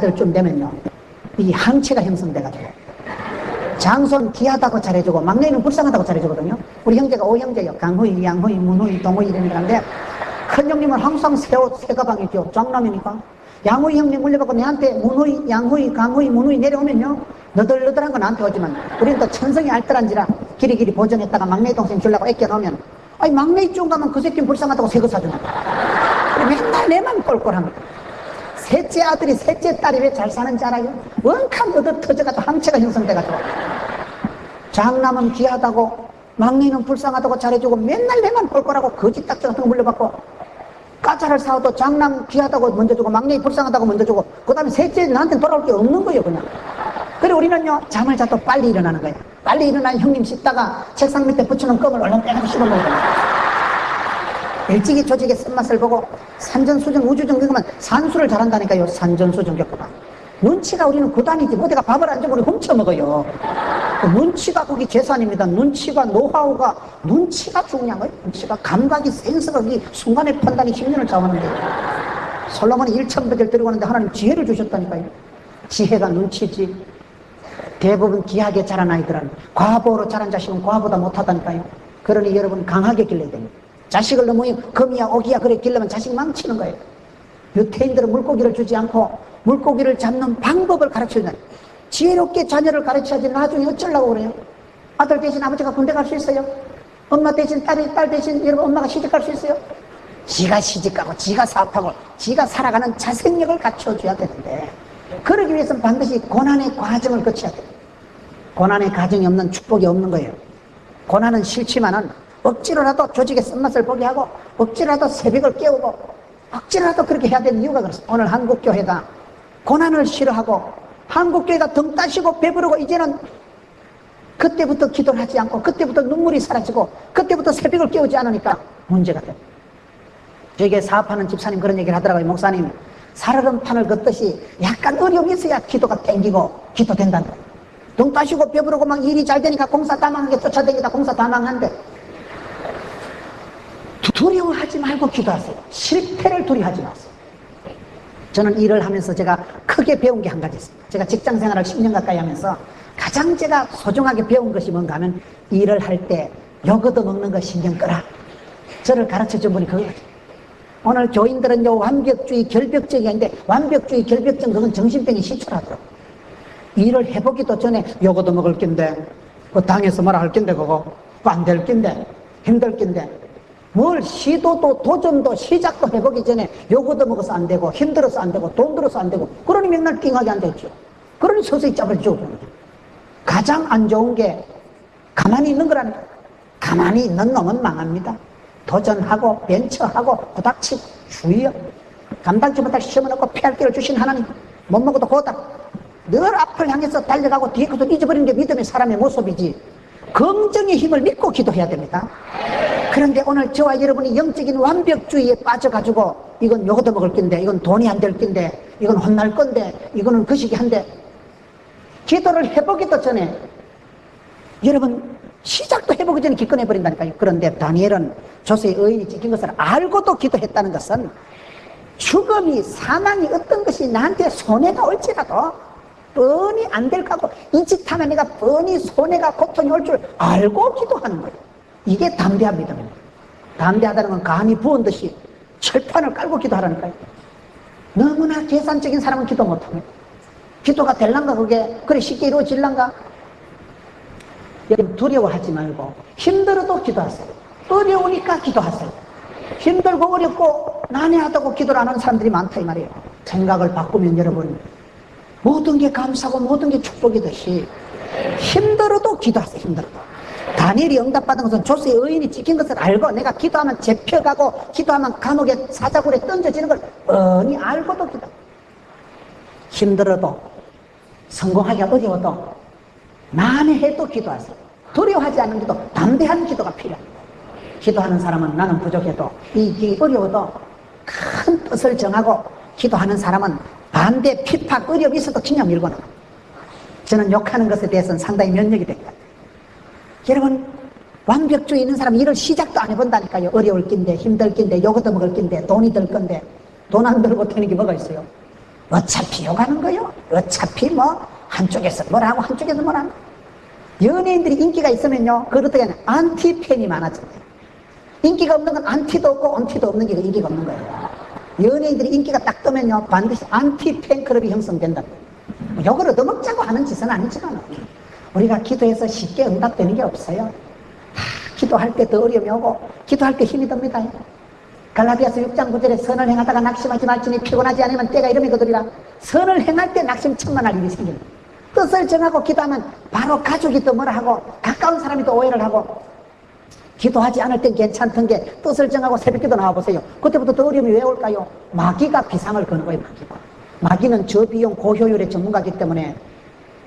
좀 되면요, 이 항체가 형성돼가지고 장손 귀하다고 잘해주고 막내는 불쌍하다고 잘해주거든요. 우리 형제가 5형제예요. 강후이, 양후이, 문후이, 동후이 이런 데인데 큰 형님은 항상 새 옷, 새 가방이죠. 장남이니까. 양후이 형님 물려받고 내한테 문후이, 양후이, 강후이, 문후이 내려오면요, 너덜너덜한 건 나한테 오지만 우리는 또 천성이 알뜰한지라 길이길이 보존했다가 막내 동생 주려고 애껴놓으면, 아니 막내 이쪽 가면 그 새끼는 불쌍하다고 새 거 사주나. 맨날 내만 꼴꼴합니다. 셋째 아들이 셋째 딸이 왜 잘 사는지 알아요? 원칸 얻어 터져가지고 항체가 형성돼가지고 장남은 귀하다고 막내는 불쌍하다고 잘해주고 맨날 내만 꼴꼴하고 거짓 딱지 같은 거 물려받고, 까자를 사와도 장남 귀하다고 먼저 주고 막내 불쌍하다고 먼저 주고 그 다음에 셋째 나한테 돌아올 게 없는 거예요 그냥. 그래 우리는요, 잠을 자도 빨리 일어나는 거예요. 빨리 일어난 형님 씹다가 책상 밑에 붙여놓은 껌을 얼른 빼가지고 씹어먹어요. 일찍이 조직의 쓴맛을 보고 산전수정 우주정 겪으면 산수를 잘한다니까요. 산전수정 겪으면 눈치가 우리는 구단이지 어디가 밥을 안 주고 우리 훔쳐먹어요. 그 눈치가 거기 재산입니다. 눈치가 노하우가, 눈치가 중요한 거예요. 눈치가 감각이, 센스가 이 순간의 판단이 힘년을 좌우하는 거예요. 솔로몬이 1,000배를 들고 가는데 하나님 지혜를 주셨다니까요. 지혜가 눈치지. 대부분 귀하게 자란 아이들은, 과보로 자란 자식은 과보다 못하다니까요. 그러니 여러분 강하게 길러야 됩니다. 자식을 너무 금이야 오기야 그래 길러면 자식 망치는 거예요. 유태인들은 물고기를 주지 않고 물고기를 잡는 방법을 가르쳐주는, 지혜롭게 자녀를 가르쳐야지 나중에 어쩌려고 그래요? 아들 대신 아버지가 군대 갈 수 있어요? 엄마 대신 딸 대신 여러분 엄마가 시집갈 수 있어요? 지가 시집가고 지가 사업하고 지가 살아가는 자생력을 갖춰줘야 되는데, 그러기 위해서는 반드시 고난의 과정을 거쳐야 돼요. 고난의 과정이 없는 축복이 없는 거예요. 고난은 싫지만은 억지로라도 조직의 쓴맛을 보게 하고 억지로라도 새벽을 깨우고 억지로라도 그렇게 해야 되는 이유가 그렇습니다. 오늘 한국교회가 고난을 싫어하고 한국교회가 등 따시고 배부르고 이제는 그때부터 기도를 하지 않고 그때부터 눈물이 사라지고 그때부터 새벽을 깨우지 않으니까 문제가 됩니다. 저에게 사업하는 집사님 그런 얘기를 하더라고요. 목사님, 살얼음판을 걷듯이 약간 어려움이 있어야 기도가 땡기고 기도된다는 거예요. 등 따시고 배부르고 막 일이 잘 되니까 공사 다 망하게 쫓아다니다 공사 다 망한데, 두려워하지 말고 기도하세요. 실패를 두려워하지 마세요. 저는 일을 하면서 제가 크게 배운 게 한 가지 있습니다. 제가 직장 생활을 10년 가까이 하면서 가장 제가 소중하게 배운 것이 뭔가 하면, 일을 할 때 욕 얻어먹는 거 신경 끄라. 저를 가르쳐준 분이 그거예요. 오늘 교인들은 완벽주의 결벽증인데, 완벽주의 결벽증 그건 정신병이 시초라더라고요. 일을 해보기도 전에 욕 얻어먹을 낀데, 그 당해서 뭐라 할 낀데, 그거 안 될 낀데, 힘들 낀데, 뭘 시도도 도전도 시작도 해보기 전에 욕 얻어먹어서 안 되고 힘들어서 안 되고 돈 들어서 안 되고 그러니 맨날 띵하게 앉아있죠. 그러니 서서히 짜버리죠. 가장 안 좋은 게 가만히 있는 거라는 거예요. 가만히 있는 놈은 망합니다. 도전하고 벤처하고 부닥치고 주의요. 감당치 못할 시험을 얻고 피할 길을 주신 하나님, 못 먹어도 고다 늘 앞을 향해서 달려가고 뒤에 것도 잊어버리는 게 믿음의 사람의 모습이지, 긍정의 힘을 믿고 기도해야 됩니다. 그런데 오늘 저와 여러분이 영적인 완벽주의에 빠져가지고 이건 욕 얻어먹을 낀데, 이건 돈이 안 될 낀데, 이건 혼날 건데, 이거는 거시기 한데, 기도를 해보기도 전에, 여러분 시작도 해보기 전에 기권해버린다니까요. 그런데 다니엘은 조세의 의인이 찍힌 것을 알고도 기도했다는 것은, 죽음이, 사망이 어떤 것이 나한테 손해가 올지라도 뻔히 안 될 거고 이 짓 하면 내가 뻔히 손해가 고통이 올 줄 알고 기도하는 거예요. 이게 담대한 믿음입니다. 담대하다는 건 감히 부은 듯이 철판을 깔고 기도하라니까요. 너무나 계산적인 사람은 기도 못합니다. 기도가 될란가 그게 그래 쉽게 이루어질란가? 여러분 두려워하지 말고 힘들어도 기도하세요. 어려우니까 기도하세요. 힘들고 어렵고 난해하다고 기도를 안 하는 사람들이 많다 이 말이에요. 생각을 바꾸면 여러분 모든 게 감사고 모든 게 축복이듯이 힘들어도 기도하세요. 힘들어도. 다니엘이 응답받은 것은 조세의 의인이 찍힌 것을 알고, 내가 기도하면 잡혀가고 기도하면 감옥에 사자굴에 던져지는 걸 뻔히 알고도 기도. 힘들어도 성공하기가 어려워도 난해해도 기도하세요. 두려워하지 않는 기도, 담대한 기도가 필요합니다. 기도하는 사람은 나는 부족해도 이 길이 어려워도 큰 뜻을 정하고 기도하는 사람은 반대, 핍박, 어려움이 있어도 그냥 밀고 나가. 저는 욕하는 것에 대해서는 상당히 면역이 됩니다. 여러분 완벽주의 있는 사람은 일을 시작도 안 해본다니까요. 어려울 낀데 힘들 낀데 욕 얻어먹을 낀데 돈이 들 건데 돈 안 들고 되는 게 뭐가 있어요? 어차피 욕하는 거요. 어차피 뭐 한쪽에서 뭐라고 한쪽에서 뭐라고. 연예인들이 인기가 있으면요, 그걸 어떻게 하냐, 안티팬이 많아져요. 인기가 없는 건 안티도 없고 엄티도 없는 게 인기가 없는 거예요. 연예인들이 인기가 딱 뜨면요, 반드시 안티팬클럽이 형성된다. 욕을 얻어먹자고 하는 짓은 아니지만 우리가 기도해서 쉽게 응답되는 게 없어요. 기도할 때 더 어려움이 오고 기도할 때 힘이 듭니다. 갈라디아서 6장 9절에 선을 행하다가 낙심하지 말지니 피곤하지 않으면 때가 이름이거든이라. 선을 행할 때 낙심천만할 일이 생깁니다. 뜻을 정하고 기도하면 바로 가족이 또 뭐라 하고 가까운 사람이 또 오해를 하고, 기도하지 않을 땐 괜찮던 게 뜻을 정하고 새벽기도 나와보세요. 그때부터 더 어려움이 왜 올까요? 마귀가 비상을 거는 거예요. 마귀는 저비용 고효율의 전문가이기 때문에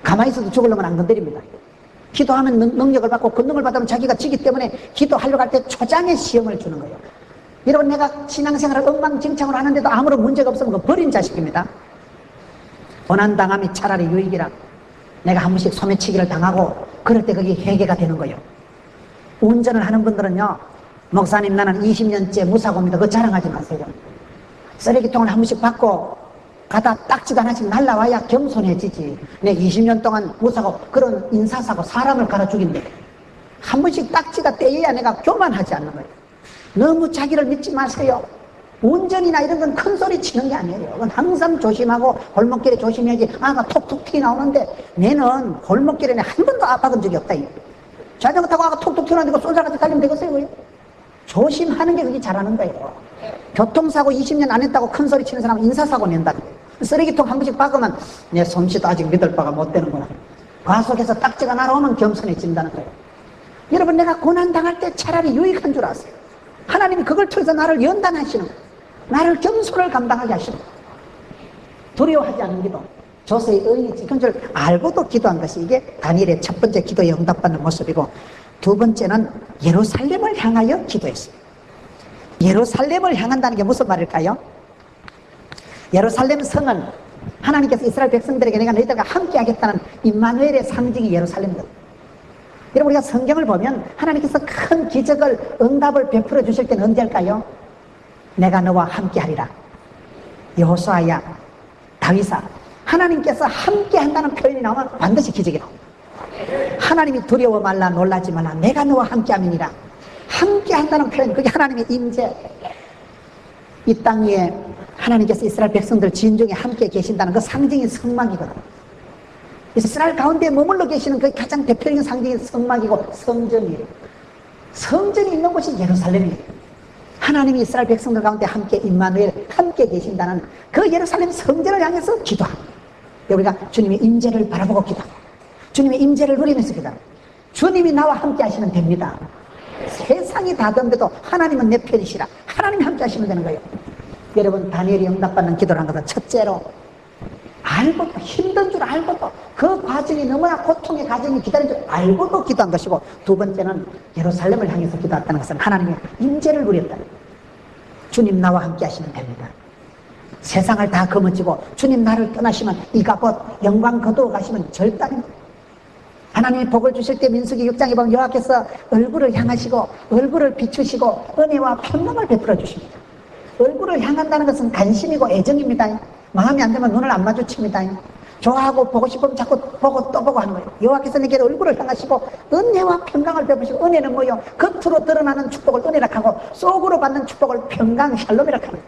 가만히 있어도 죽으려면 안 건드립니다. 기도하면 능력을 받고 권능을 받으면 자기가 지기 때문에 기도하려고 할 때 초장의 시험을 주는 거예요. 여러분, 내가 신앙생활을 엉망진창으로 하는데도 아무런 문제가 없으면 그건 버린 자식입니다. 고난당함이 차라리 유익이라. 내가 한 번씩 소매치기를 당하고 그럴 때 그게 회개가 되는 거예요. 운전을 하는 분들은요, 목사님 나는 20년째 무사고입니다. 그거 자랑하지 마세요. 쓰레기통을 한 번씩 받고 가다 딱지도 하나씩 날라와야 겸손해지지. 내 20년 동안 무사고 그런 인사사고 사람을 갈아 죽인대. 한 번씩 딱지가 떼야 내가 교만하지 않는 거예요. 너무 자기를 믿지 마세요. 운전이나 이런 건 큰 소리 치는 게 아니에요. 그건 항상 조심하고 골목길에 조심해야지. 나 톡톡 튀 나오는데 내는 골목길에 한 번도 아파본 적이 없다. 자전거 타고 아까 톡톡 튀어나오는데 쏜살같이 달리면 되겠어요? 조심하는 게 그게 잘하는 거예요. 교통사고 20년 안 했다고 큰 소리 치는 사람은 인사사고 낸다는 거예요. 쓰레기통 한 번씩 박으면 내 솜씨도 아직 믿을 바가 못 되는구나. 과속해서 딱지가 날아오면 겸손해진다는 거예요. 여러분, 내가 고난당할 때 차라리 유익한 줄 아세요. 하나님이 그걸 통해서 나를 연단하시는 거예요. 나를 겸손을 감당하게 하시는 거예요. 두려워하지 않는 기도. 조세의 의인이 지킨 줄 알고도 기도한 것이 이게 다니엘의 첫 번째 기도에 응답받는 모습이고, 두 번째는 예루살렘을 향하여 기도했어요. 예루살렘을 향한다는 게 무슨 말일까요? 예루살렘 성은 하나님께서 이스라엘 백성들에게 내가 너희들과 함께 하겠다는 임마누엘의 상징이 예루살렘입니다. 여러분, 우리가 성경을 보면 하나님께서 큰 기적을 응답을 베풀어 주실 때는 언제 할까요? 내가 너와 함께 하리라. 여호수아야, 다윗아, 하나님께서 함께 한다는 표현이 나오면 반드시 기적이 나옵니다. 하나님이 두려워 말라 놀라지 말라 내가 너와 함께 함이니라. 함께 한다는 표현, 그게 하나님의 임재. 이 땅 위에 하나님께서 이스라엘 백성들 진중에 함께 계신다는 그 상징이 성막이거든요. 이스라엘 가운데 머물러 계시는 그 가장 대표적인 상징이 성막이고 성전이에요. 성전이 있는 곳이 예루살렘이에요. 하나님이 이스라엘 백성들 가운데 함께 임마누엘 함께 계신다는 그 예루살렘 성전을 향해서 기도합니다. 우리가 주님의 임재를 바라보고 기도합니다. 주님의 임재를 누리면서 기도합니다. 주님이 나와 함께 하시면 됩니다. 세상이 다 덤벼도 하나님은 내 편이시라. 하나님이 함께 하시면 되는 거예요. 여러분, 다니엘이 응답받는 기도를 한 것은 첫째로 알고도, 힘든 줄 알고도, 그 과정이 너무나 고통의 과정이 기다린 줄 알고도 기도한 것이고, 두 번째는 예루살렘을 향해서 기도했다는 것은 하나님의 임재를 누렸다. 주님 나와 함께 하시면 됩니다. 세상을 다 거머쥐고 주님 나를 떠나시면 이가 곧 영광 거두어 가시면 절단입니다. 하나님이 복을 주실 때 민수기 6장에 보면 여호와께서 얼굴을 향하시고 얼굴을 비추시고 은혜와 평강을 베풀어 주십니다. 얼굴을 향한다는 것은 관심이고 애정입니다. 마음이 안 되면 눈을 안 마주칩니다. 좋아하고 보고 싶으면 자꾸 보고 또 보고 하는 거예요. 여호와께서 내게 얼굴을 향하시고 은혜와 평강을 베푸시고, 은혜는 뭐요? 겉으로 드러나는 축복을 은혜라 하고 속으로 받는 축복을 평강 샬롬이라 합니다.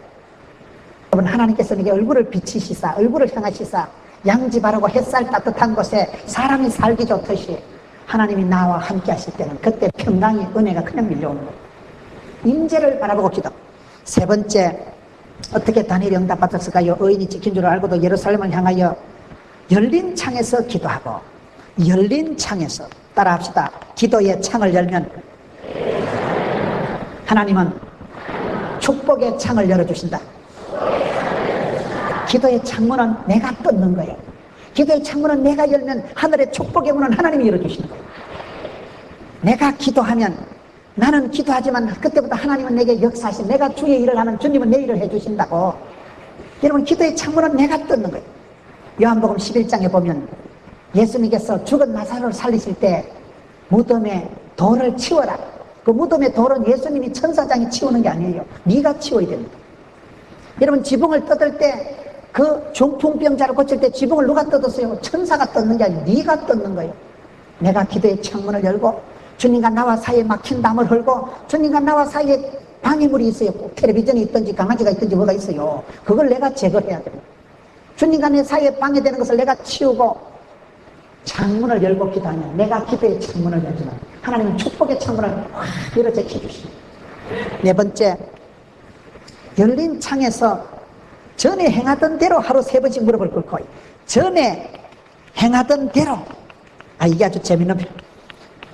여러분, 하나님께서 내게 얼굴을 비치시사 얼굴을 향하시사 양지 바르고 햇살 따뜻한 곳에 사람이 살기 좋듯이 하나님이 나와 함께 하실 때는 그때 평강이, 은혜가 그냥 밀려오는 거예요. 임재를 바라보고 기도. 세 번째, 어떻게 다니엘이 응답받았을까요? 의인이 지킨 줄 알고도 예루살렘을 향하여 열린 창에서 기도하고, 열린 창에서, 따라합시다. 기도의 창을 열면 하나님은 축복의 창을 열어주신다. 기도의 창문은 내가 뜯는 거예요. 기도의 창문은 내가 열면 하늘의 축복의 문은 하나님이 열어주시는 거예요. 내가 기도하면, 나는 기도하지만 그때부터 하나님은 내게 역사하신, 내가 주의 일을 하면 주님은 내 일을 해주신다고. 여러분, 기도의 창문은 내가 뜯는 거예요. 요한복음 11장에 보면 예수님께서 죽은 나사로를 살리실 때 무덤에 돌을 치워라. 그 무덤의 돌은 예수님이 천사장이 치우는 게 아니에요. 네가 치워야 됩니다. 여러분, 지붕을 뜯을 때 그 중풍병자를 고칠 때 지붕을 누가 뜯었어요? 천사가 뜯는 게 아니라 네가 뜯는 거예요. 내가 기도의 창문을 열고 주님과 나와 사이에 막힌 담을 헐고 주님과 나와 사이에 방해물이 있어요. 꼭 텔레비전이 있든지 강아지가 있든지 뭐가 있어요. 그걸 내가 제거해야 돼요. 주님과 내 사이에 방해되는 것을 내가 치우고 창문을 열고 기도하면 내가 기도의 창문을 열지만 하나님은 축복의 창문을 확 열어 제껴주십니다. 네 번째, 열린 창에서 전에 행하던 대로 하루 3번씩 무릎을 꿇고 전에 행하던 대로. 이게 아주 재밌는 표현.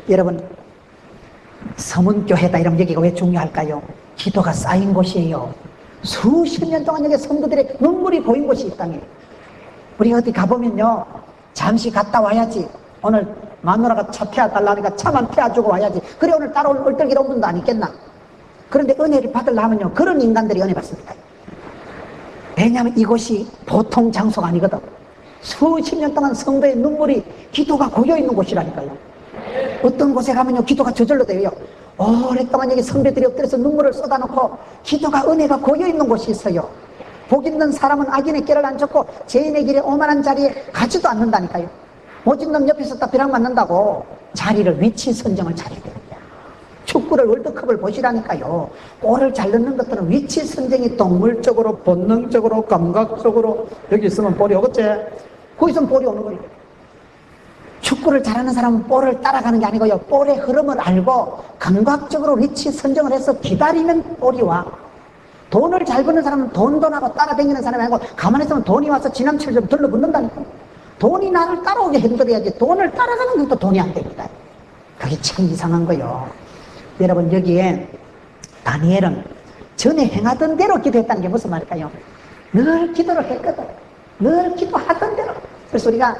여러분, 서문교회다 이러면 여기가 왜 중요할까요? 기도가 쌓인 곳이에요. 수십 년 동안 여기 성도들의 눈물이 고인 곳이 있다니. 우리 어디 가보면요, 잠시 갔다 와야지. 오늘 마누라가 차 태워달라니까 차만 태워주고 와야지. 그래 오늘 따로 얼떨기로 온 분도 안 있겠나? 그런데 은혜를 받으려면요, 그런 인간들이 은혜 받습니다. 왜냐하면 이곳이 보통 장소가 아니거든. 수십 년 동안 성도의 눈물이, 기도가 고여있는 곳이라니까요. 어떤 곳에 가면요, 기도가 저절로 돼요. 오랫동안 여기 선배들이 엎드려서 눈물을 쏟아놓고 기도가, 은혜가 고여있는 곳이 있어요. 복 있는 사람은 악인의 깨를 안 쫓고 죄인의 길에 오만한 자리에 가지도 않는다니까요. 모진 놈 옆에서 딱 벼락 맞는다고 자리를, 위치 선정을 잘해야 됩니다. 축구를, 월드컵을 보시라니까요. 골을 잘 넣는 것들은 위치 선정이 동물적으로, 본능적으로, 감각적으로, 여기 있으면 볼이 오겠지? 거기 있으면 볼이 오는 거예요. 축구를 잘하는 사람은 볼을 따라가는 게 아니고요, 볼의 흐름을 알고 감각적으로 위치 선정을 해서 기다리면 볼이 와. 돈을 잘 버는 사람은 돈하고 따라다니는 사람이 아니고 가만히 있으면 돈이 와서 지남치를 좀 둘러붙는다니까. 돈이 나를 따라오게 흔들어야지 돈을 따라가는 것도 돈이 안 됩니다. 그게 참 이상한 거예요. 여러분, 여기에 다니엘은 전에 행하던 대로 기도했다는 게 무슨 말일까요? 늘 기도를 했거든. 늘 기도하던 대로. 그래서 우리가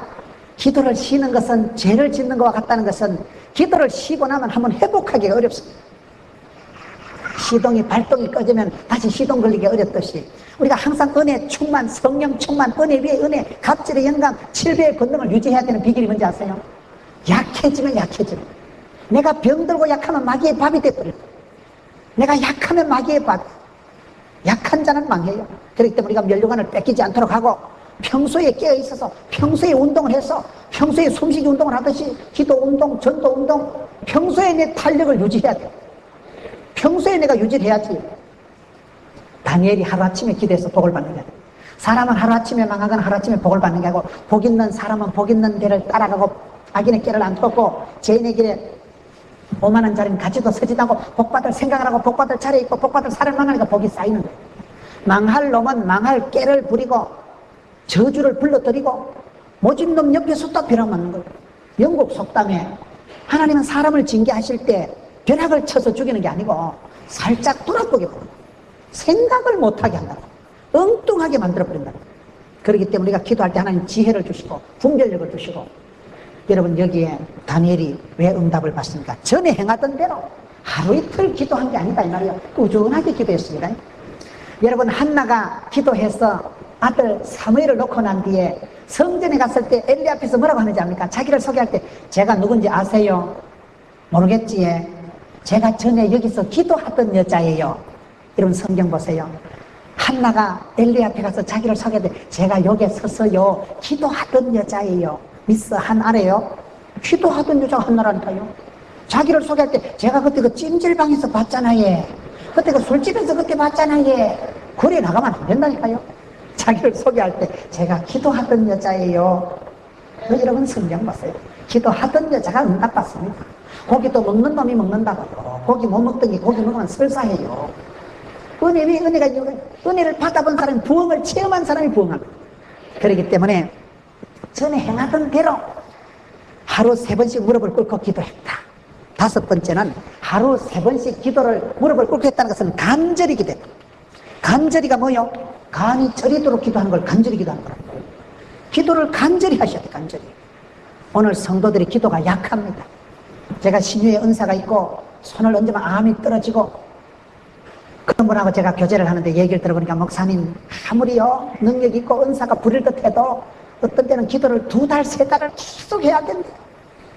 기도를 쉬는 것은, 죄를 짓는 것과 같다는 것은 기도를 쉬고 나면 한번 회복하기가 어렵습니다. 시동이, 발동이 꺼지면 다시 시동 걸리기 어렵듯이 우리가 항상 은혜 충만, 성령 충만, 은혜 위에 은혜, 갑질의 영감, 7배의 권능을 유지해야 되는 비결이 뭔지 아세요? 약해지면 약해지면. 내가 병들고 약하면 마귀의 밥이 돼버려요. 내가 약하면 마귀의 밥. 약한 자는 망해요. 그렇기 때문에 우리가 면류관을 뺏기지 않도록 하고 평소에 깨어있어서 평소에 운동을 해서 평소에 숨쉬기 운동을 하듯이 기도 운동, 전도 운동, 평소에 내 탄력을 유지해야 돼요. 평소에 내가 유지를 해야지. 다니엘이 하루아침에 기도해서 복을 받는 게 아니에요. 사람은 하루아침에 망하거나 하루아침에 복을 받는 게 아니고, 복 있는 사람은 복 있는 데를 따라가고 악인의 길을 안 쫓고 죄인의 길에 오만한 자리는 가지도 서지도 않고 복받을 생각을 하고 복받을 차례 있고 복받을 사람을 만나니까 복이 쌓이는 거예요. 망할 놈은 망할 깨를 부리고 저주를 불러들이고 모진 놈 옆에서 또 벼락 맞는 거예요. 영국 속담에 하나님은 사람을 징계하실 때 벼락을 쳐서 죽이는 게 아니고 살짝 돌아보게 버려요. 생각을 못하게 한다고, 엉뚱하게 만들어버린다고. 그렇기 때문에 우리가 기도할 때 하나님 지혜를 주시고 분별력을 주시고. 여러분, 여기에 다니엘이 왜 응답을 받습니까? 전에 행하던 대로 하루 이틀 기도한 게 아니다 이 말이에요. 꾸준하게 기도했습니다. 여러분, 한나가 기도해서 아들 사무엘을 놓고 난 뒤에 성전에 갔을 때 엘리 앞에서 뭐라고 하는지 압니까? 자기를 소개할 때 제가 누군지 아세요? 모르겠지? 제가 전에 여기서 기도하던 여자예요. 여러분, 성경 보세요. 한나가 엘리 앞에 가서 자기를 소개할 때 제가 여기에 서서요 기도하던 여자예요. 미스 한 아래요? 기도하던 여자가 한나라니까요. 자기를 소개할 때 제가 그때 그 찜질방에서 봤잖아 얘. 그때 그 술집에서 그때 봤잖아 얘. 거리에 나가면 안 된다니까요. 자기를 소개할 때 제가 기도하던 여자예요. 여러분, 성경 보세요. 기도하던 여자가 응답받습니다. 고기도 먹는 놈이 먹는다고요. 고기 못 먹던 게 고기 먹으면 설사해요. 은혜 위 은혜가 있는, 은혜를 받아본 사람이, 부흥을 체험한 사람이 부흥합니다. 그렇기 때문에 전에 행하던 대로 하루 3번씩 무릎을 꿇고 기도했다. 5번째는 하루 3번씩 기도를, 무릎을 꿇고 했다는 것은 간절히 기도했다. 간절히가 뭐요? 간이 저리도록 기도하는 걸 간절히 기도하는 거예요. 기도를 간절히 하셔야 돼요. 간절히. 오늘 성도들이 기도가 약합니다. 제가 신유의 은사가 있고 손을 얹으면 암이 떨어지고, 그런 분하고 제가 교제를 하는데 얘기를 들어보니까, 목사님 아무리요 능력 있고 은사가 부릴 듯 해도 어떤 때는 기도를 2달, 3달을 계속 해야 된다.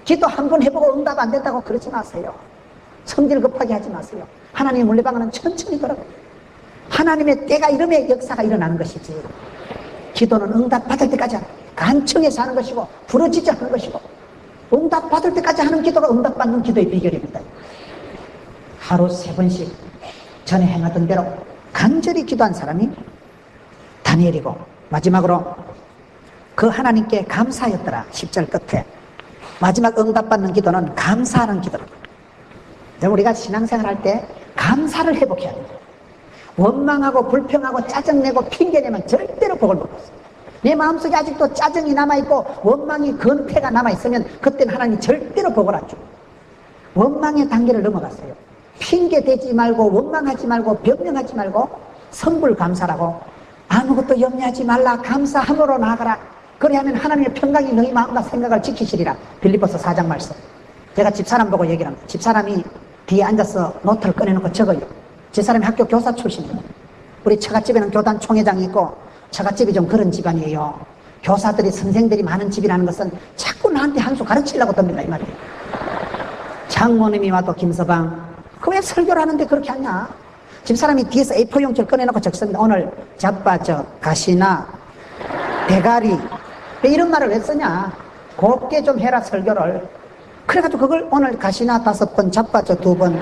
기도 한 번 해보고 응답 안 된다고 그러지 마세요. 성질 급하게 하지 마세요. 하나님의 물레방아는 천천히 돌아가요. 하나님의 때가 이름에 역사가 일어나는 것이지. 기도는 응답받을 때까지 하는, 간청해서 하는 것이고 부러지지 않는 것이고, 응답받을 때까지 하는 기도가 응답받는 기도의 비결입니다. 하루 3번씩 전에 행하던 대로 간절히 기도한 사람이 다니엘이고, 마지막으로 그 하나님께 감사였더라. 10절 끝에 마지막 응답받는 기도는 감사하는 기도입니다. 우리가 신앙생활 할 때 감사를 회복해야 됩니다. 원망하고 불평하고 짜증내고 핑계내면 절대로 복을 못 받습니다. 내 마음속에 아직도 짜증이 남아있고 원망이 건태가 남아있으면 그때는 하나님 절대로 복을 안 줍니다. 원망의 단계를 넘어갔어요. 핑계대지 말고 원망하지 말고 변명하지 말고 성불감사라고, 아무것도 염려하지 말라, 감사함으로 나아가라. 그래야면 하나님의 평강이 너희 마음과 생각을 지키시리라. 빌립보서 4장 말씀. 제가 집사람 보고 얘기를 합니다. 집사람이 뒤에 앉아서 노트를 꺼내놓고 적어요. 집사람이 학교 교사 출신이에요. 우리 처갓집에는 교단 총회장이 있고, 처갓집이 좀 그런 집안이에요. 교사들이, 선생들이 많은 집이라는 것은 자꾸 나한테 한 수 가르치려고 듭니다, 이 말이에요. 장모님이 와도 김서방, 그 왜 설교를 하는데 그렇게 하냐? 집사람이 뒤에서 A4 용지를 꺼내놓고 적습니다. 오늘 자빠져, 가시나, 대가리, 왜 이런 말을 왜 쓰냐? 곱게 좀 해라, 설교를. 그래가지고 그걸 오늘 가시나 5번, 자빠져 2번.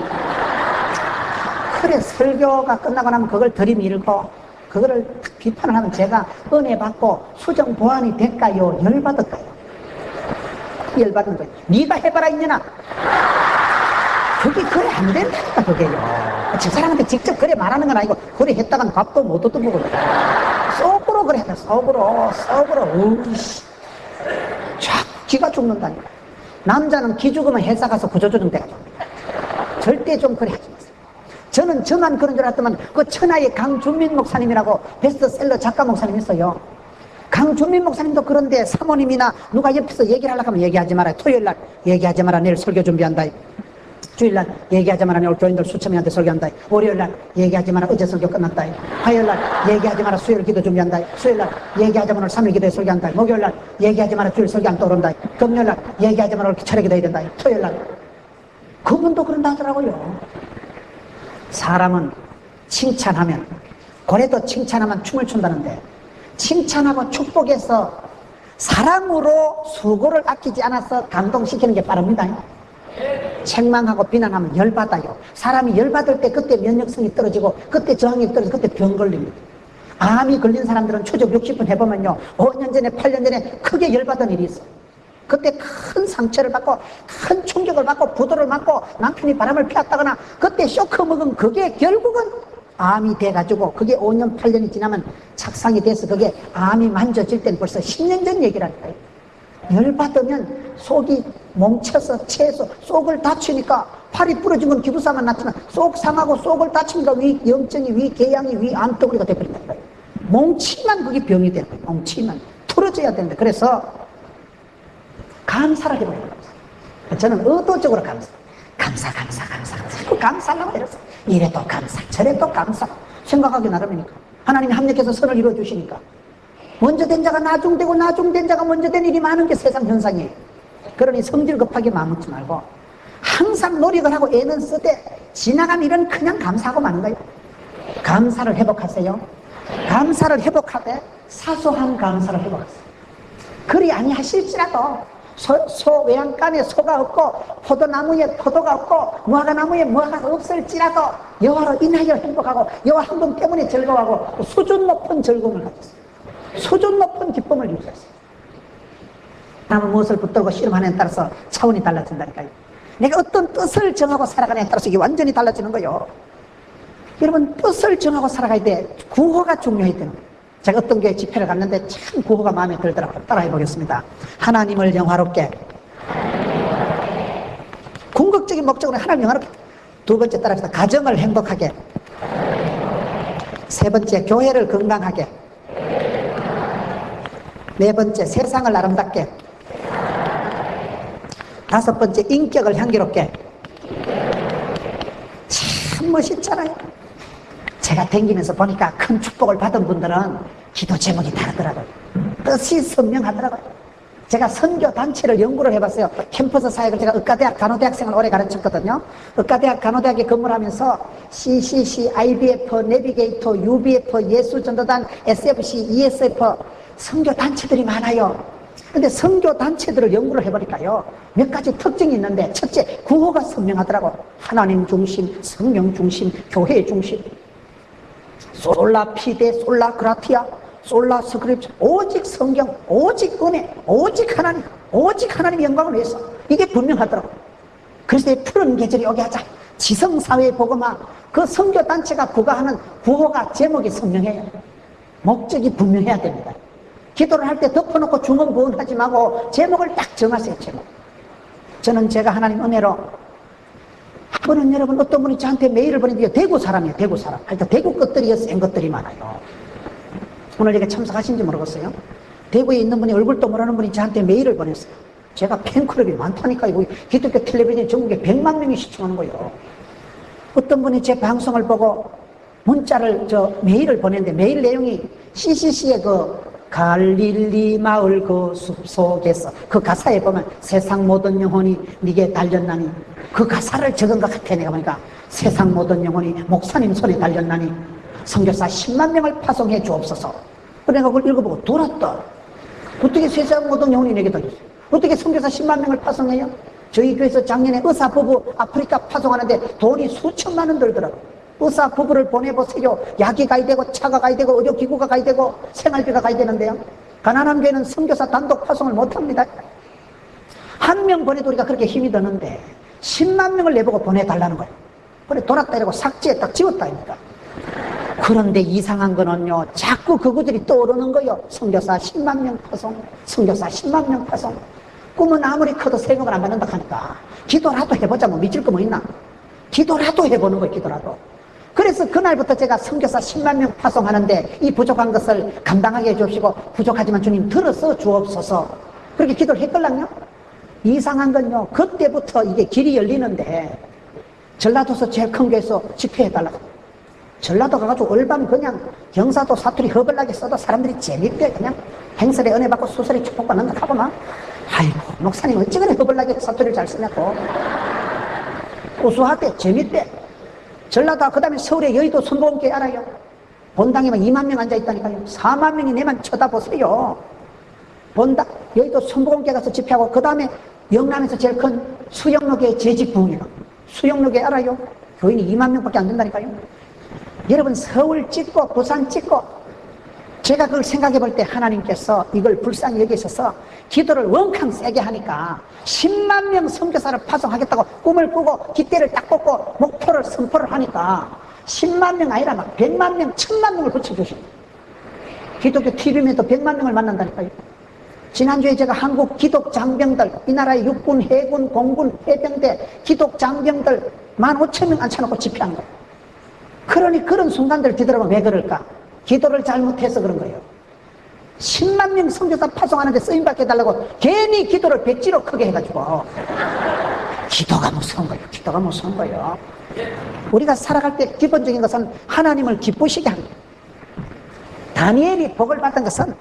그래, 설교가 끝나고 나면 그걸 들이밀고 그거를 비판을 하면 제가 은혜 받고 수정 보완이 될까요? 열받을까요? 열받은 거예요. 네가 해봐라 이년아. 그게 그래 안 된다니까. 그게요. 집사람한테 직접 그래 말하는 건 아니고, 그래 했다간 밥도 못 얻어 먹어. 속으로 그래 했다. 속으로 으이씨, 쫙 기가 죽는다니까. 남자는 기 죽으면 회사 가서 구조조정 돼가지고. 절대 좀 그래 하지 마세요. 저는 저만 그런 줄 알았더만 그 천하의 강준민 목사님이라고 베스트셀러 작가 목사님 있어요. 강준민 목사님도 그런데 사모님이나 누가 옆에서 얘기를 하려고 하면 얘기하지 마라. 토요일날 얘기하지 마라. 내일 설교 준비한다. 주일날 얘기하지 마라. 내일 교인들 수천 명한테 설교한다. 월요일날 얘기하지 마라. 어제 설교 끝났다. 화요일날 얘기하지 마라. 수요일 기도 준비한다. 수요일날 얘기하지 마라. 3일 기도에 설교한다. 목요일날 얘기하지 마라. 주일 설교 안 떠오른다. 금요일날 얘기하지 마라. 철회 기도 해야 된다. 토요일날 그분도 그런다 하더라고요. 사람은 칭찬하면, 고래도 칭찬하면 춤을 춘다는데, 칭찬하고 축복해서 사랑으로 수고를 아끼지 않아서 감동시키는 게 빠릅니다. 책망하고 비난하면 열받아요. 사람이 열받을 때 그때 면역성이 떨어지고, 그때 저항이 떨어지고, 그때 병 걸립니다. 암이 걸린 사람들은 추적 60분 해보면요, 5년 전에 8년 전에 크게 열받은 일이 있어요. 그때 큰 상처를 받고 큰 충격을 받고 부도를 맞고 남편이 바람을 피웠다거나 그때 쇼크 먹은 그게 결국은 암이 돼가지고, 그게 5년 8년이 지나면 착상이 돼서 그게 암이 만져질 때는 벌써 10년 전 얘기라니까요. 열받으면 속이 뭉쳐서 채서 속을 다치니까, 팔이 부러진 건 기부사만 났지만 속 상하고 속을 다치니까 위 염증이, 위 개양이, 위 암덩어리가 돼버린다는 거예요. 뭉치만 그게 병이 되는 거예요. 뭉치만 틀어져야 되는데, 그래서 감사를 해버려야 됩니다. 저는 의도적으로 감사. 자꾸 감사하려고 이랬어요. 이래도 감사, 저래도 감사. 생각하기 나름이니까. 하나님이 합력해서 선을 이루어주시니까. 먼저 된 자가 나중되고 나중된 자가 먼저 된 일이 많은 게 세상 현상이에요. 그러니 성질 급하게 마음먹지 말고 항상 노력을 하고 애는 쓰되 지나간 일은 그냥 감사하고 마는 거예요. 감사를 회복하세요. 감사를 회복하되 사소한 감사를 회복하세요. 그리 아니하실지라도 외양간에 소가 없고 포도나무에 포도가 없고 무화과나무에 무화과가 없을지라도 여호와로 인하여 행복하고 여호와 한 분 때문에 즐거워하고 수준 높은 즐거움을 가졌어요. 수준 높은 기쁨을 유지했어요. 나는 무엇을 붙들고 씨름하느냐에 따라서 차원이 달라진다니까요. 내가 어떤 뜻을 정하고 살아가느냐에 따라서 이게 완전히 달라지는 거예요. 여러분, 뜻을 정하고 살아가야 돼. 구호가 중요해야 되는 거예요. 제가 어떤 교회 집회를 갔는데 참 구호가 마음에 들더라고요. 따라해 보겠습니다. 하나님을 영화롭게, 궁극적인 목적으로 하나님을 영화롭게. 두 번째 따라합시다. 가정을 행복하게. 세 번째, 교회를 건강하게. 네 번째, 세상을 아름답게. 다섯 번째, 인격을 향기롭게. 참 멋있잖아요. 제가 댕기면서 보니까 큰 축복을 받은 분들은 기도 제목이 다르더라고요. 뜻이 선명하더라고요. 제가 선교 단체를 연구를 해봤어요. 캠퍼스 사역을 제가 의과대학 간호대학생을 오래 가르쳤거든요. 의과대학 간호대학에 근무를 하면서 CCC, IBF, 내비게이터, UBF, 예수전도단, SFC, ESF 선교단체들이 많아요. 근데 선교단체들을 연구를 해보니까요, 몇 가지 특징이 있는데, 첫째, 구호가 선명하더라고. 하나님 중심, 성령 중심, 교회 중심. 솔라 피데, 솔라 그라티아, 솔라 스크립트, 오직 성경, 오직 은혜, 오직 하나님 영광을 위해서. 이게 분명하더라고. 그래서 푸른 계절이 오게 하자. 지성사회 복음화. 그 선교단체가 구가하는 구호가 제목이 선명해요. 목적이 분명해야 됩니다. 기도를 할 때 덮어놓고 중언부언하지 말고 제목을 딱 정하세요. 제목. 저는 제가 하나님 은혜로 한 번은 여러분 어떤 분이 저한테 메일을 보내는데요, 대구 사람이에요. 대구 사람. 하여튼 대구 것들이요, 센 것들이 많아요. 오늘 여기 참석하신지 모르겠어요. 대구에 있는 분이 얼굴도 모르는 분이 저한테 메일을 보냈어요. 제가 팬클럽이 많다니까. 이거 기독교 텔레비전 전국에 100만 명이 시청하는 거예요. 어떤 분이 제 방송을 보고 문자를 메일을 보냈는데, 메일 내용이 CCC의 갈릴리 마을 그 숲속에서, 그 가사에 보면 세상 모든 영혼이 네게 달렸나니, 그 가사를 적은 것 같아. 내가 보니까 세상 모든 영혼이 목사님 손에 달렸나니 선교사 10만 명을 파송해 주옵소서. 내가 그걸 읽어보고 돌았다. 어떻게 세상 모든 영혼이 내게 달렸어요? 어떻게 선교사 10만 명을 파송해요? 저희 교회에서 작년에 의사 부부 아프리카 파송하는데 돈이 수천만 원 들더라고요. 의사 부부를 보내보세요. 약이 가야 되고 차가 가야 되고 의료기구가 가야 되고 생활비가 가야 되는데요, 가난한 교회는 선교사 단독 파송을 못합니다. 한 명 보내도 우리가 그렇게 힘이 드는데 10만 명을 내보고 보내달라는 거예요. 그래 돌았다 이러고 삭제에 딱 지웠다 입니다. 그런데 이상한 거는요, 자꾸 그것들이 떠오르는 거예요. 선교사 10만 명 파송, 선교사 10만 명 파송. 꿈은 아무리 커도 생각을 안 받는다 하니까 기도라도 해보자. 뭐 미칠 거 뭐 있나? 기도라도 해보는 거예요. 기도라도. 그래서 그날부터 제가 선교사 10만 명 파송하는데 이 부족한 것을 감당하게 해주시고, 부족하지만 주님 들어서 주옵소서. 그렇게 기도를 했걸랑요. 이상한 건요, 그때부터 이게 길이 열리는데, 전라도에서 제일 큰 교회에서 집회해달라고. 전라도 가가지고 얼밤 그냥 경사도 사투리 허벌나게 써도 사람들이 재밌대. 그냥 행설에 은혜 받고 수설에 축복받는다 하고 막, 아이고 목사님 어찌 그래 허벌나게 사투리를 잘 쓰냐고. 우수하대, 재밌대. 전라도, 그 다음에 서울에 여의도 선보험교회 알아요? 본당에만 2만 명 앉아있다니까요. 4만 명이 내만 쳐다보세요. 본당, 여의도 선보험교회 가서 집회하고, 그 다음에 영남에서 제일 큰 수영로교회 재직부흥회가. 수영로교회 알아요? 교인이 2만 명밖에 안 된다니까요. 여러분, 서울 찍고 부산 찍고, 제가 그걸 생각해 볼 때 하나님께서 이걸 불쌍히 여기셔서 기도를 원캉 세게 하니까 10만 명 선교사를 파송하겠다고 꿈을 꾸고 깃대를 딱 꽂고 목표를 선포를 하니까 10만 명 아니라 막 100만 명, 1000만 명을 붙여주십니다. 기독교 TV면도 100만 명을 만난다니까요. 지난주에 제가 한국 기독 장병들, 이 나라의 육군, 해군, 공군, 해병대 기독 장병들 15,000명 앉혀놓고 집회한 거예요. 그러니 그런 순간들 뒤돌아보면 왜 그럴까? 기도를 잘못해서 그런 거예요. 10만 명 선교사 파송하는데 쓰임받게 해달라고 괜히 기도를 백지로 크게 해가지고. 기도가 무서운 거예요. 기도가 무서운 거예요. 우리가 살아갈 때 기본적인 것은 하나님을 기쁘시게 하는 거예요. 다니엘이 복을 받은 것은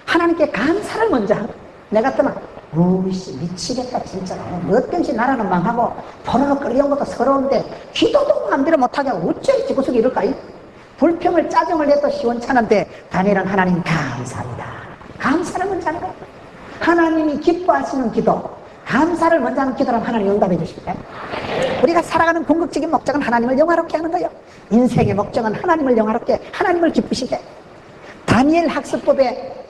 하나님께 감사를 먼저 하고, 내가 같으면 우씨 미치겠다 진짜로, 어쩐지 나라는 망하고 포로로 끌려온 것도 서러운데 기도도 마음대로 못하게 하고 어째 이 구석이 이럴까? 불평을 짜증을 내도 시원찮은데 다니엘은 하나님 감사합니다. 감사를 먼저 하는 거예요. 하나님이 기뻐하시는 기도, 감사를 먼저 하는 기도라면 하나님 응답해 주실까요? 우리가 살아가는 궁극적인 목적은 하나님을 영화롭게 하는 거예요. 인생의 목적은 하나님을 영화롭게, 하나님을 기쁘시게. 다니엘 학습법에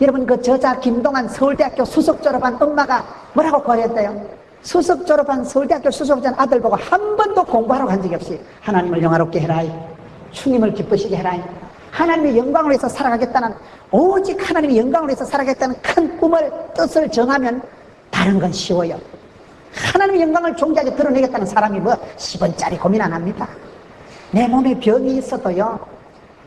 여러분 그 저자 김동환 서울대학교 수석 졸업한 엄마가 뭐라고 고했대요? 수석 졸업한 서울대학교 수석 졸업한 아들 보고 한 번도 공부하러 간 적이 없이 하나님을 영화롭게 해라, 주님을 기쁘시게 해라, 하나님의 영광을 위해서 살아가겠다는, 오직 하나님의 영광을 위해서 살아가겠다는 큰 꿈을, 뜻을 정하면 다른 건 쉬워요. 하나님의 영광을 존귀하게 드러내겠다는 사람이 뭐 10원짜리 고민 안 합니다. 내 몸에 병이 있어도요,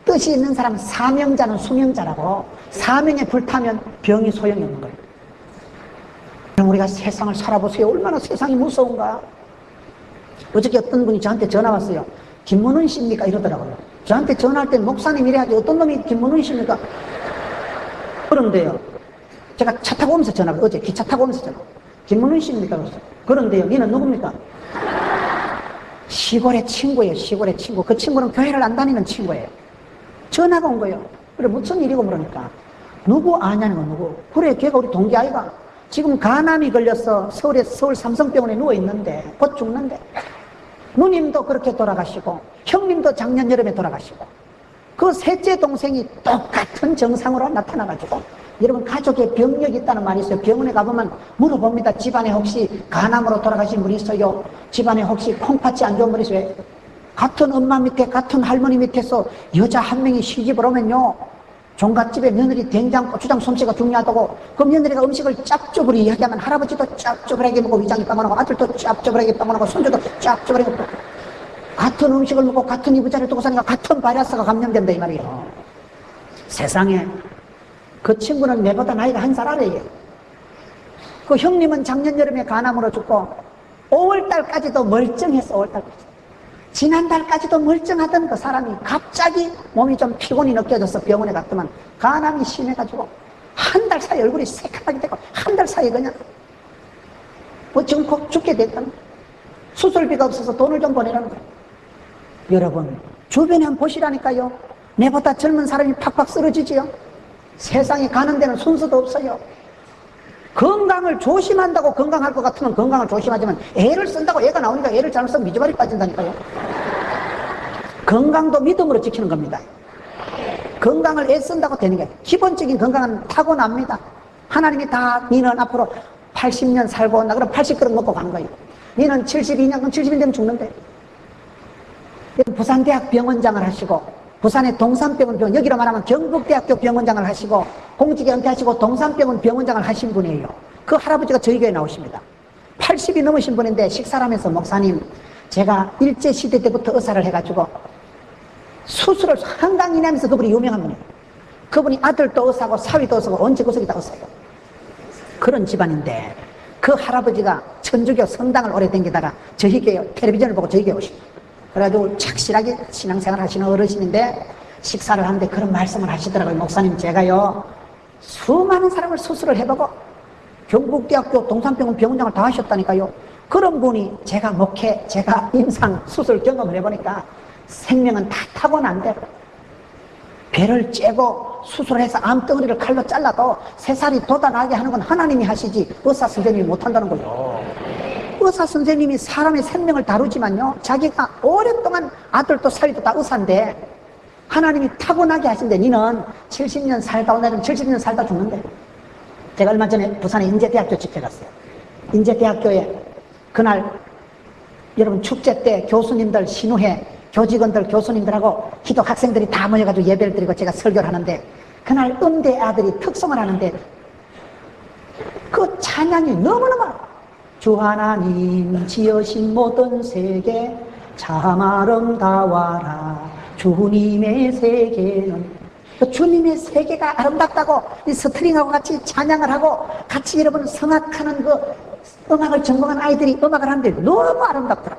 뜻이 있는 사람은 사명자는 수명자라고, 사명에 불타면 병이 소용이 없는 거예요. 그럼 우리가 세상을 살아보세요. 얼마나 세상이 무서운가. 어저께 어떤 분이 저한테 전화 왔어요. 김문훈 씨입니까? 이러더라고요. 저한테 전화할 때 목사님 이래야지 어떤 놈이 김문훈 씨입니까? 그런데요, 제가 차 타고 오면서 전화, 어제 기차 타고 오면서 전화, 김문훈 씨입니까? 그랬어요. 그런데요, 니는 누굽니까? 시골의 친구예요. 시골의 친구. 그 친구는 교회를 안 다니는 친구예요. 전화가 온 거예요. 그래 무슨 일이고 물으니까 누구 아냐는 건 누구? 그래, 걔가 우리 동기 아이가. 지금 간암이 걸려서 서울 삼성병원에 누워있는데, 곧 죽는데. 누님도 그렇게 돌아가시고, 형님도 작년 여름에 돌아가시고, 그 셋째 동생이 똑같은 증상으로 나타나가지고, 여러분, 가족에 병력이 있다는 말이 있어요. 병원에 가보면 물어봅니다. 집안에 혹시 간암으로 돌아가신 분 있어요? 집안에 혹시 콩팥이 안 좋은 분 있어요? 같은 엄마 밑에, 같은 할머니 밑에서 여자 한 명이 시집을 오면요, 종갓집에 며느리 된장, 고추장 솜씨가 중요하다고, 그 며느리가 음식을 짭조부리 이야기하면 할아버지도 짭조부리하게 먹고 위장이 빵원하고, 아들도 짭조부리하게 빵원하고, 손주도 짭조부리하게 먹고, 같은 음식을 먹고 같은 이부자리를 두고 사니까 같은 바이러스가 감염된다 이 말이에요. 세상에 그 친구는 내보다 나이가 한 살 아래예요. 그 형님은 작년 여름에 간암으로 죽고 5월달까지도 멀쩡했어. 5월달까지. 지난달까지도 멀쩡하던 그 사람이 갑자기 몸이 좀 피곤이 느껴져서 병원에 갔더만 간암이 심해가지고 한 달 사이 얼굴이 새카맣게 되고 한 달 사이 그냥 지금 곧 죽게 됐다는 거예요. 수술비가 없어서 돈을 좀 보내라는 거예요. 여러분, 주변에 한번 보시라니까요. 내보다 젊은 사람이 팍팍 쓰러지지요. 세상에 가는 데는 순서도 없어요. 건강을 조심한다고 건강할 것 같으면 건강을 조심하지만 애를 쓴다고 애가 나오니까 애를 잘못 쓰면 미주발이 빠진다니까요. 건강도 믿음으로 지키는 겁니다. 건강을 애쓴다고 되는 게 기본적인 건강은 타고납니다. 하나님이 다 니는 앞으로 80년 살고 온다 그럼 80그릇 먹고 가는 거예요. 니는 72년 그럼 70년 되면 죽는데. 부산대학 병원장을 하시고 부산의 동산병원 병원, 여기로 말하면 경북대학교 병원장을 하시고 공직에 은퇴하시고 동산병원 병원장을 하신 분이에요. 그 할아버지가 저희 교회에 나오십니다. 80이 넘으신 분인데 식사를 하면서 목사님, 제가 일제시대 때부터 의사를 해가지고 수술을 한강 이내면서 그분이 유명한 분이에요. 그분이 아들도 의사고 사위도 의사고 언제구석이 다 의사예요. 그런 집안인데 그 할아버지가 천주교 성당을 오래 다니다가 저희 교회 텔레비전을 보고 저희 교회 오십니다. 그래가지고 착실하게 신앙생활 하시는 어르신인데 식사를 하는데 그런 말씀을 하시더라고요. 목사님, 제가요 수많은 사람을 수술을 해보고 경북대학교 동산병원 병원장을 다 하셨다니까요. 그런 분이 제가 임상 수술 경험을 해보니까 생명은 다 타고난대. 배를 째고 수술해서 암덩어리를 칼로 잘라도 새살이 돋아나게 하는 건 하나님이 하시지 의사 선생님이 못한다는 거죠. 의사 선생님이 사람의 생명을 다루지만요, 자기가 오랫동안 아들도 사위도 다 의사인데 하나님이 타고나게 하신데 니는 70년 살다 오늘은 70년 살다 죽는데. 제가 얼마 전에 부산에 인제대학교 집회 갔어요. 인제대학교에 그날 여러분 축제 때 교수님들 신우회 교직원들 교수님들하고 기독 학생들이 다 모여가지고 예배를 드리고 제가 설교를 하는데 그날 음대 아들이 특성을 하는데 그 찬양이 너무너무 주 하나님 지으신 모든 세계 참 아름다워라 주님의 세계는 그 주님의 세계가 아름답다고 이 스트링하고 같이 찬양을 하고 같이 여러분 성악하는 그 음악을 전공한 아이들이 음악을 하는데 너무 아름답더라.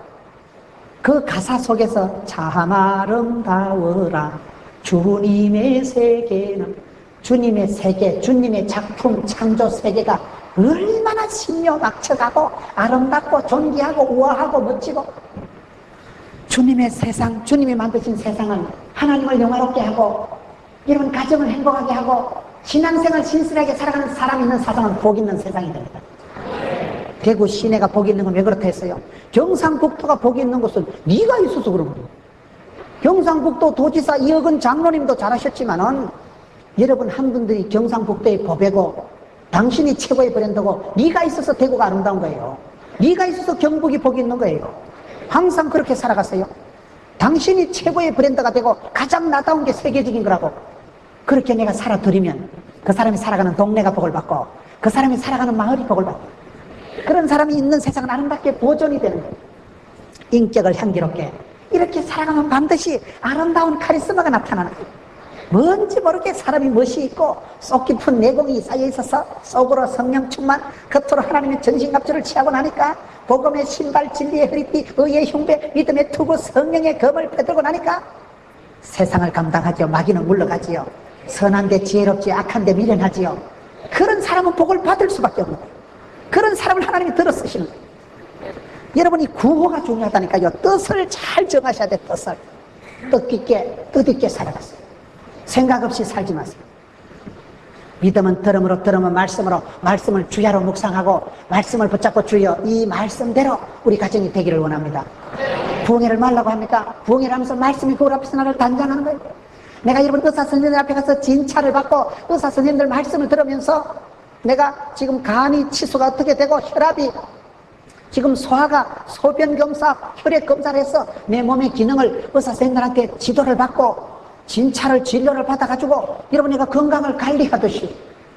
그 가사 속에서 참 아름다워라 주님의 세계는 주님의 세계, 주님의 작품 창조 세계가 얼마나 신묘막측하고 아름답고 존귀하고 우아하고 멋지고 주님의 세상, 주님이 만드신 세상은 하나님을 영화롭게 하고 여러분 가정을 행복하게 하고 신앙생활 신실하게 살아가는 사람 있는 세상은 복 있는 세상이 됩니다. 대구 시내가 복이 있는 건 왜 그렇다 했어요? 경상북도가 복이 있는 것은 네가 있어서 그런 거예요. 경상북도 도지사 이억은 장로님도 잘하셨지만은 여러분 한 분들이 경상북도의 보배고 당신이 최고의 브랜드고 네가 있어서 대구가 아름다운 거예요. 네가 있어서 경북이 복이 있는 거예요. 항상 그렇게 살아갔어요. 당신이 최고의 브랜드가 되고 가장 나다운 게 세계적인 거라고. 그렇게 내가 살아드리면 그 사람이 살아가는 동네가 복을 받고 그 사람이 살아가는 마을이 복을 받고 그런 사람이 있는 세상은 아름답게 보존이 되는 거예요. 인격을 향기롭게 이렇게 살아가면 반드시 아름다운 카리스마가 나타나는 거예요. 뭔지 모르게 사람이 멋이 있고 속 깊은 내공이 쌓여 있어서 속으로 성령 충만 겉으로 하나님의 전신갑주를 취하고 나니까 복음의 신발 진리의 허리띠 의의 흉배 믿음의 투구 성령의 검을 빼들고 나니까 세상을 감당하지요. 마귀는 물러가지요. 선한데 지혜롭지 악한데 미련하지요. 그런 사람은 복을 받을 수밖에 없는 거예요. 그런 사람을 하나님이 들어 쓰시는 거예요. 여러분이 구호가 중요하다니까요. 뜻을 잘 정하셔야 돼. 뜻을 뜻 있게 살아갔어요. 생각 없이 살지 마세요. 믿음은 들음으로, 들음은 말씀으로, 말씀을 주야로 묵상하고 말씀을 붙잡고 주여 이 말씀대로 우리 가정이 되기를 원합니다. 부흥회를 말라고 합니까? 부흥회를 하면서 말씀이 그 앞에서 나를 단장하는 거예요. 내가 여러분 의사 선생님들 앞에 가서 진찰을 받고 의사 선생님들 말씀을 들으면서 내가 지금 간이 치수가 어떻게 되고 혈압이 지금 소화가 소변 검사, 혈액 검사를 해서 내 몸의 기능을 의사 선생님들한테 지도를 받고 진찰을 진료를 받아가지고 여러분 내가 건강을 관리하듯이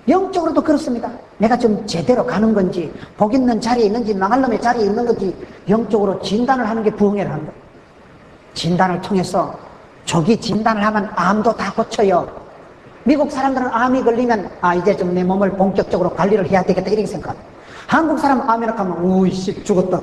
영적으로도 그렇습니다. 내가 좀 제대로 가는 건지 복 있는 자리에 있는지 망할 놈의 자리에 있는 건지 영적으로 진단을 하는 게 부흥회를 하는 거예요. 진단을 통해서 조기 진단을 하면 암도 다 고쳐요. 미국 사람들은 암이 걸리면 이제 좀 내 몸을 본격적으로 관리를 해야 되겠다 이렇게 생각합니다. 한국 사람 암이라고 하면 우이씨 죽었다.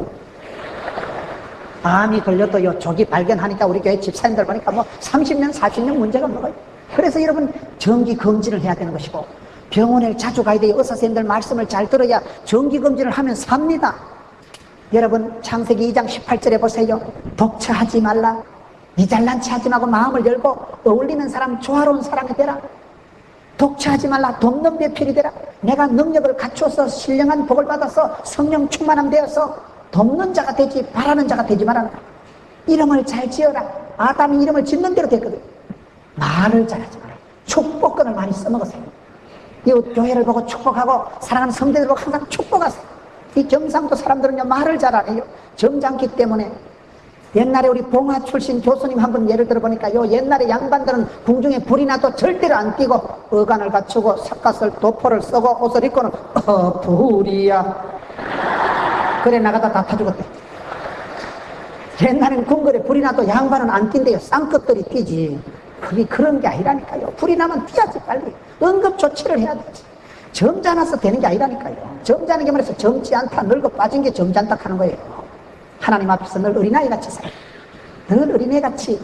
암이 걸려도요 조기 발견하니까 우리 교회 집사님들 보니까 뭐 30년 40년 문제가 뭐가요. 그래서 여러분 정기 검진을 해야 되는 것이고 병원에 자주 가야 돼요. 의사 선생님들 말씀을 잘 들어야 정기 검진을 하면 삽니다. 여러분 창세기 2장 18절에 보세요. 독처하지 말라. 니 잘난 체 하지 말고 마음을 열고 어울리는 사람 조화로운 사람이 되라. 독처하지 말라. 돕는 배필이 되라. 내가 능력을 갖추어서 신령한 복을 받아서 성령 충만함 되어서 돕는 자가 되지 바라는 자가 되지 말아라. 이름을 잘 지어라. 아담이 이름을 짓는 대로 됐거든. 말을 잘하지 마라. 축복권을 많이 써먹으세요. 이 교회를 보고 축복하고 사랑하는 성도들 보고 항상 축복하세요. 이 경상도 사람들은요 말을 잘 안 해요. 점잖기 때문에. 옛날에 우리 봉화 출신 교수님 한 분 예를 들어 보니까 옛날에 양반들은 궁중에 불이 나도 절대로 안 뛰고 어간을 갖추고 삿갓을 도포를 쓰고 옷을 입고는 불이야 그래 나가다 다 타죽었대. 옛날에는 궁궐에 불이 나도 양반은 안 뛴대요. 쌍꺼들이 뛰지. 그런 게 아니라니까요. 불이 나면 뛰어야지 빨리. 응급조치를 해야 되지. 점잖아서 되는 게 아니라니까요. 점잖은 게 말해서 젊지 않다 늙어 빠진 게 점잖다 하는 거예요. 하나님 앞에서 늘 어린아이같이 살아. 늘 어린애같이.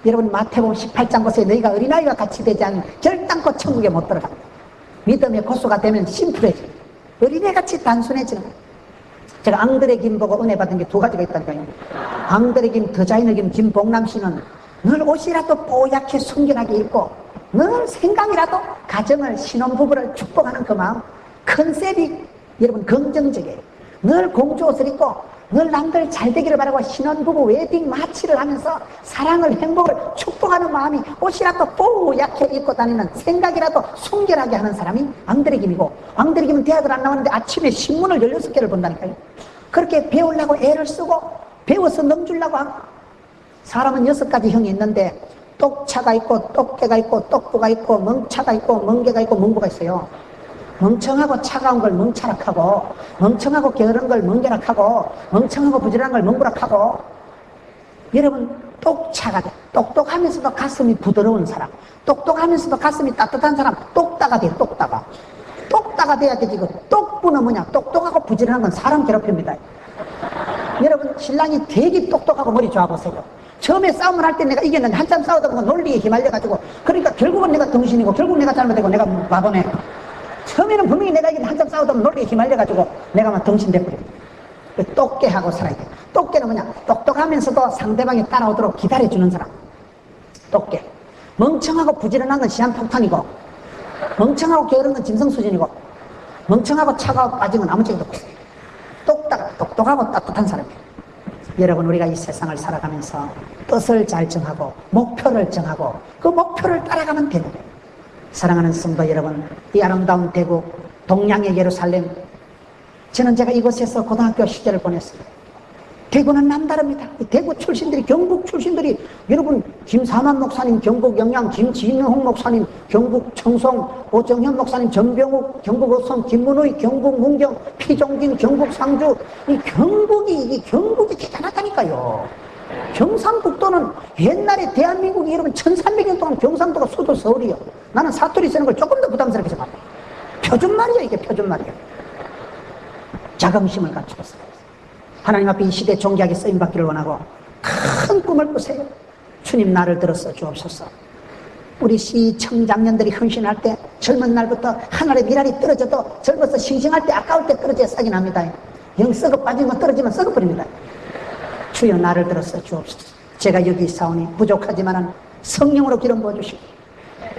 여러분 마태복음 18장 보세요. 너희가 어린아이와 같이 되지 않으면 결단코 천국에 못 들어간다. 믿음의 고수가 되면 심플해져. 어린애같이 단순해지는 거예요. 제가 앙드레 김 보고 은혜 받은 게 두 가지가 있다니까요. 앙드레 김, 더자이너 김, 김복남 씨는 늘 옷이라도 뽀얗게 순결하게 입고 늘 생각이라도 가정을 신혼부부를 축복하는 그 마음 컨셉이 여러분 긍정적이에요. 늘 공주옷을 입고 늘 남들 잘 되기를 바라고 신혼부부 웨딩 마치를 하면서 사랑을 행복을 축복하는 마음이 옷이라도 뽀얗게 입고 다니는 생각이라도 순결하게 하는 사람이 앙드레 김이고 앙드레 김은 대학을 안 나왔는데 아침에 신문을 16개를 본다니까요. 그렇게 배우려고 애를 쓰고 배워서 넘주려고 하고 사람은 6가지 형이 있는데 똑차가 있고 똑개가 있고 똑부가 있고 멍차가 있고 멍개가 있고 멍부가 있어요. 멍청하고 차가운 걸 멍차락하고 멍청하고 게으른 걸 멍게락하고 멍청하고 부지런한 걸 멍부락하고 여러분 똑차가 돼. 똑똑하면서도 가슴이 부드러운 사람 똑똑하면서도 가슴이 따뜻한 사람 똑따가 돼. 똑따가 돼야 되지. 똑부는 뭐냐 똑똑하고 부지런한 건 사람 괴롭힙니다. 여러분 신랑이 되게 똑똑하고 머리 좋아보세요. 처음에 싸움을 할 때 내가 이겼는데 한참 싸우다 보면 논리에 휘말려가지고 그러니까 결국은 내가 등신이고 결국 내가 잘못되고 내가 바보네. 처음에는 분명히 내가 이게 한참 싸우다 보면 논리에 휘말려가지고 내가 막 등신돼버려. 똑개하고 살아야 돼. 똑개는 뭐냐 똑똑하면서도 상대방이 따라오도록 기다려주는 사람 똑개. 멍청하고 부지런한 건 시한폭탄이고 멍청하고 게으른 건 짐승수준이고 멍청하고 차가워 빠진 건 아무 적도 없어요. 똑똑하고 따뜻한 사람이에요. 여러분 우리가 이 세상을 살아가면서 뜻을 잘 정하고 목표를 정하고 그 목표를 따라가면 되는 거예요. 사랑하는 성도 여러분, 이 아름다운 대구 동양의 예루살렘, 저는 제가 이곳에서 고등학교 시절을 보냈어요. 대구는 남다릅니다. 대구 출신들이 경북 출신들이 여러분 김사만 목사님 경북 영양, 김진홍 목사님 경북 청송, 오정현 목사님 전병욱 경북 어성, 김문의 경북 문경, 피종진 경북 상주. 이 경북이 대단하다니까요. 경상북도는 옛날에 대한민국이 여러분 1300년 동안 경상도가 수도 서울이요. 나는 사투리 쓰는 걸 조금 더 부담스럽게 생각합니다. 표준말이야. 이게 표준말이야. 자긍심을 갖추었어요. 하나님 앞에 이 시대 존귀하게 쓰임받기를 원하고 큰 꿈을 꾸세요. 주님 나를 들어서 주옵소서. 우리 시청장년들이 헌신할 때 젊은 날부터 하늘에 미랄이 떨어져도 젊어서 싱싱할 때 아까울 때 떨어져야 싹이 납니다. 영 썩어 빠지면 떨어지면 썩어버립니다. 주여 나를 들어서 주옵소서. 제가 여기 있사오니 부족하지만 성령으로 기름 부어주시고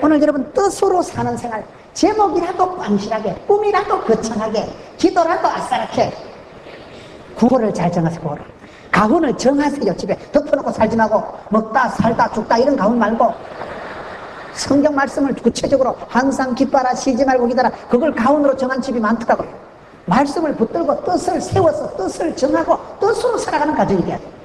오늘 여러분 뜻으로 사는 생활, 제목이라도 뻔실하게, 꿈이라도 거창하게, 기도라도 아싸랗게. 구호를 잘 정하세요. 구호를. 가훈을 정하세요. 집에 덮어놓고 살지 말고 먹다 살다 죽다 이런 가훈 말고 성경 말씀을 구체적으로 항상 기뻐라 쉬지 말고 기다라, 그걸 가훈으로 정한 집이 많더라고요. 말씀을 붙들고 뜻을 세워서 뜻을 정하고 뜻으로 살아가는 가정이 돼야 돼요.